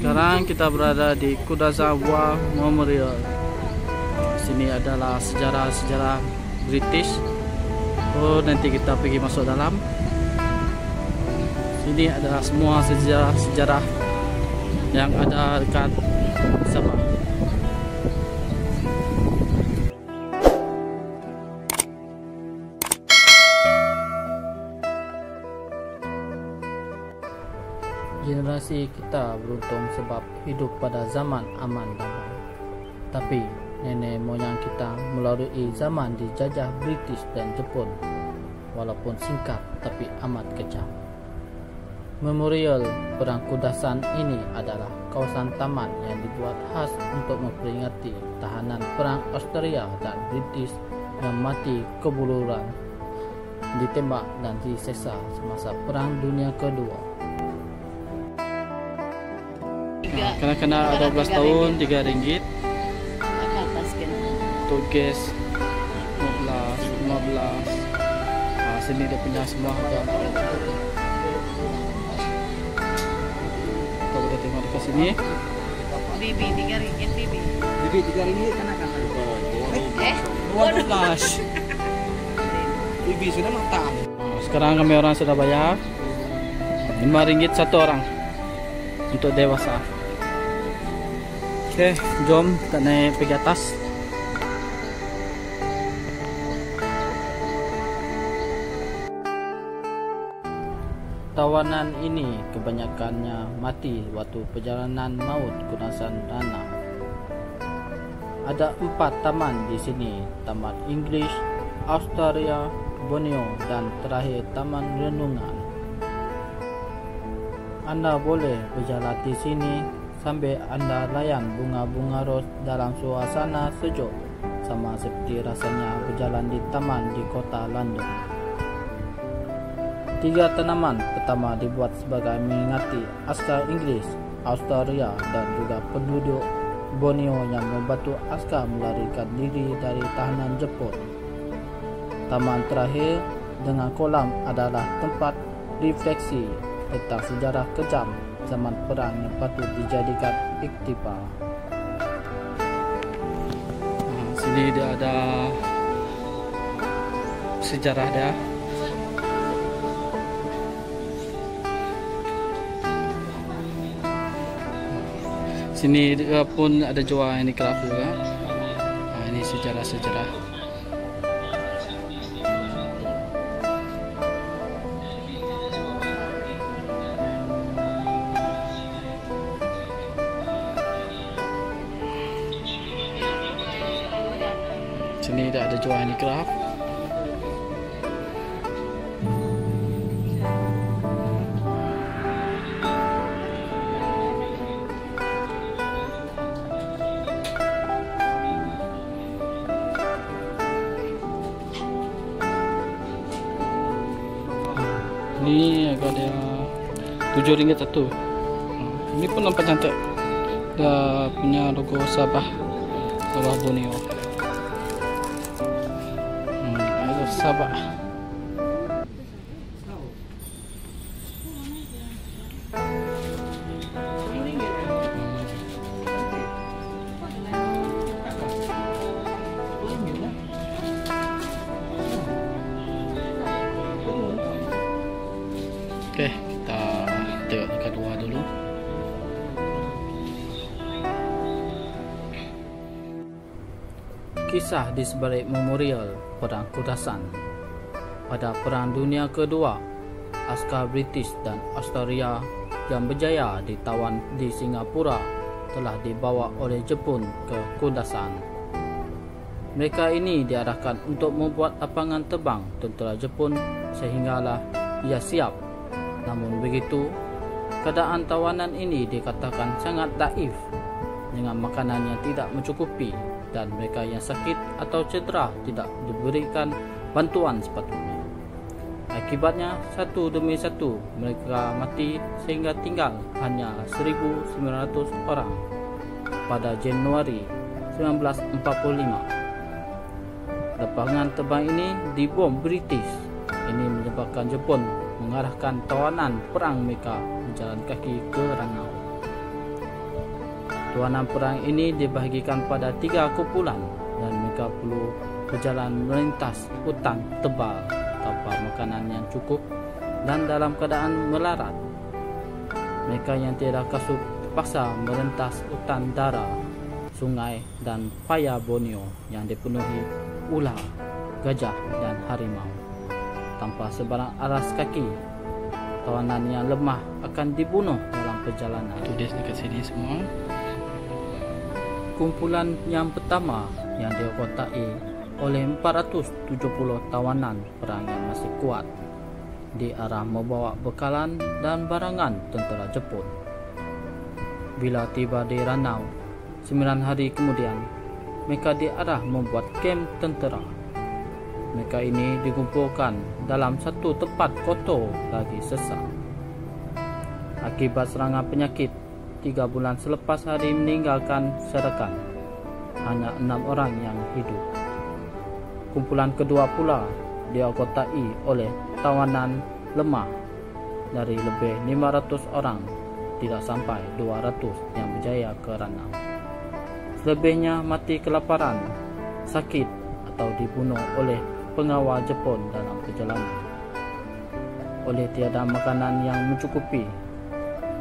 Sekarang kita berada di Kudassan War Memorial. Sini adalah sejarah-sejarah British. Oh, nanti kita pergi masuk dalam. Sini adalah semua sejarah-sejarah yang ada dekat Sabah. Generasi kita beruntung sebab hidup pada zaman aman damai. Tapi nenek moyang kita melalui zaman dijajah British dan Jepun, walaupun singkat tapi amat kejam. Memorial Perang Kudassan ini adalah kawasan taman yang dibuat khas untuk memperingati tahanan perang Australia dan British yang mati kebuluran, ditembak dan diseksa semasa Perang Dunia Kedua. Kena-kena 12 tahun RM3. Untuk gas 15. Sini dia punya semua harga. Kita boleh tengok dekat sini. Bibi RM3 Bibi. Bibi RM3 kenakan. 12. Bibi sudah matang. Sekarang kami orang sudah bayar RM5 satu orang untuk dewasa. Oke, jom kita naik pergi atas. Tawanan ini kebanyakannya mati waktu perjalanan maut Kudassan Dana. Ada 4 taman di sini, Taman English, Australia, Borneo, dan terakhir Taman Renungan. Anda boleh berjalan di sini sambil Anda layan bunga-bunga ros dalam suasana sejuk, sama seperti rasanya berjalan di taman di kota London. 3 tanaman pertama dibuat sebagai mengingati askar Inggeris, Australia dan juga penduduk Borneo yang membantu askar melarikan diri dari tahanan Jepun. Taman terakhir dengan kolam adalah tempat refleksi tentang sejarah kejam zaman perang yang patut dijadikan iktibar. Sini dia ada sejarah dia. Sini dia pun ada jual handicraft juga. Ini sejarah-sejarah. Sini dah ada jual handicraft. Ini agak dia RM7 satu. Ini pun nampak cantik. Dia punya logo Sabah Borneo. Sabah. Oke, kita tengok dekat luar dulu. Kisah di sebalik memorial Perang Kudassan. Pada Perang Dunia Kedua, askar British dan Australia yang berjaya ditawan di Singapura telah dibawa oleh Jepun ke Kudassan. Mereka ini diarahkan untuk membuat lapangan terbang tentera Jepun sehinggalah ia siap. Namun begitu, keadaan tawanan ini dikatakan sangat daif dengan makanan yang tidak mencukupi dan mereka yang sakit atau cedera tidak diberikan bantuan sepatutnya. Akibatnya, satu demi satu mereka mati sehingga tinggal hanya 1.900 orang pada Januari 1945. Lapangan terbang ini dibom British. Ini menyebabkan Jepun mengarahkan tawanan perang mereka berjalan kaki ke Ranau. Tawanan perang ini dibahagikan pada 3 kumpulan dan mereka perlu berjalan melintas hutan tebal tanpa makanan yang cukup dan dalam keadaan melarat. Mereka yang tidak kasut terpaksa melintas hutan dara, sungai dan paya Borneo yang dipenuhi ular, gajah dan harimau. Tanpa sebarang alas kaki, tawanan yang lemah akan dibunuh dalam perjalanan. Itu dia dekat sini semua. Kumpulan yang pertama yang dikotai oleh 470 tawanan perang yang masih kuat diarah membawa bekalan dan barangan tentera Jepun. Bila tiba di Ranau, 9 hari kemudian, mereka diarah membuat kem tentera. Mereka ini dikumpulkan dalam satu tempat kotor lagi sesak. Akibat serangan penyakit, 3 bulan selepas hari meninggalkan Serakan, hanya 6 orang yang hidup. Kumpulan kedua pula dikotai oleh tawanan lemah dari lebih 500 orang, tidak sampai 200 yang berjaya ke Ranau. Selebihnya mati kelaparan, sakit atau dibunuh oleh pengawal Jepun dalam perjalanan. Oleh tiada makanan yang mencukupi,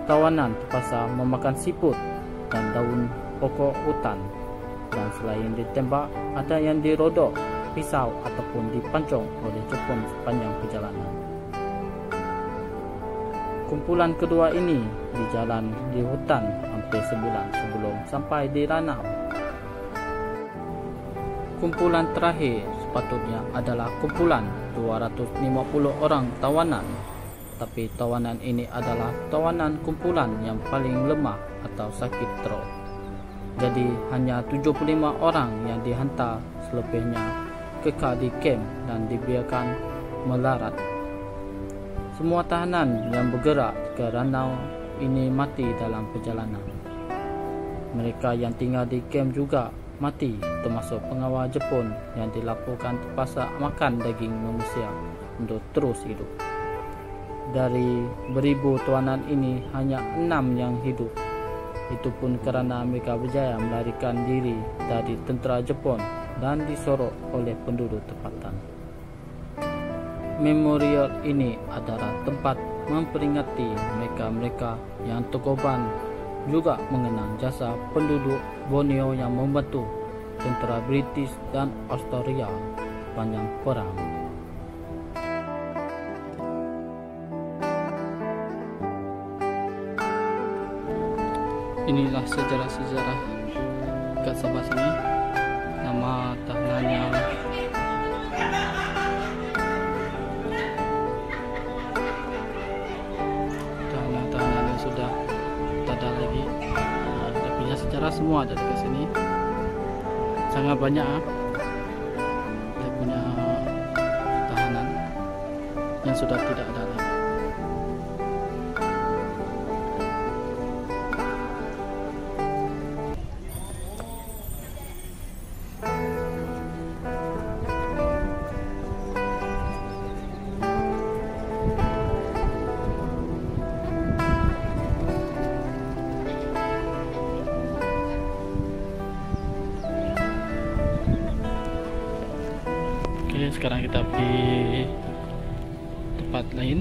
tawanan terpaksa memakan siput dan daun pokok hutan, dan selain ditembak, ada yang dirodok pisau ataupun dipancung oleh Jepun sepanjang perjalanan. Kumpulan kedua ini berjalan di hutan hampir sebulan sebelum sampai di Ranau. Kumpulan terakhir sepatutnya adalah kumpulan 250 orang tawanan, tapi tawanan ini adalah tawanan kumpulan yang paling lemah atau sakit teruk. Jadi hanya 75 orang yang dihantar, selebihnya kekal di kem dan dibiarkan melarat. Semua tahanan yang bergerak ke Ranau ini mati dalam perjalanan. Mereka yang tinggal di kem juga mati, termasuk pengawal Jepun yang dilaporkan terpaksa makan daging manusia untuk terus hidup. Dari beribu tawanan ini hanya 6 yang hidup. Itu pun kerana mereka berjaya melarikan diri dari tentera Jepun dan disorok oleh penduduk tempatan. Memorial ini adalah tempat memperingati mereka-mereka yang terkorban, juga mengenang jasa penduduk Borneo yang membantu tentera British dan Australia sepanjang perang. Inilah sejarah-sejarah kat Sabah sini. Nama tahanannya tahanan-tahanan yang sudah tak ada lagi. Dia punya sejarah semua ada dekat sini. Sangat banyak dia punya tahanan yang sudah tidak ada lagi. Sekarang kita pergi tempat lain.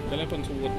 Telepon sebut.